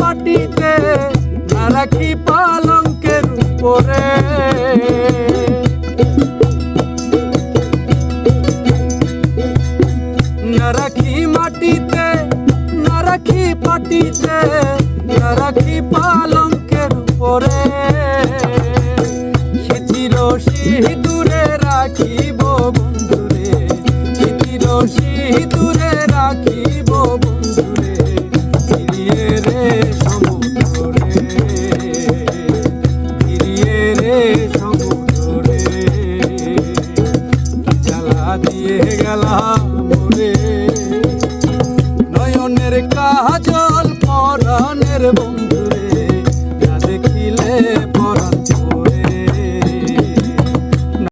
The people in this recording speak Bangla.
মাটিতে না রাখি পালঙ্কের উপরে। না রাখি মাটিতে না রাখি পাটিতে না রাখি পালঙ্কের উপরে। সিঁথির সিঁদুরে রাখিব বন্ধুরে, সিঁথির সিঁদুরে রাখিব বন্ধুরে, ফিরিয়ে রে সমুদ্রে, ফিরিয়ে রে সমুদ্রে। জ্বালা দিয়ে গেলাম মোরে, নয়নের কাজল পরাণের বন্ধু।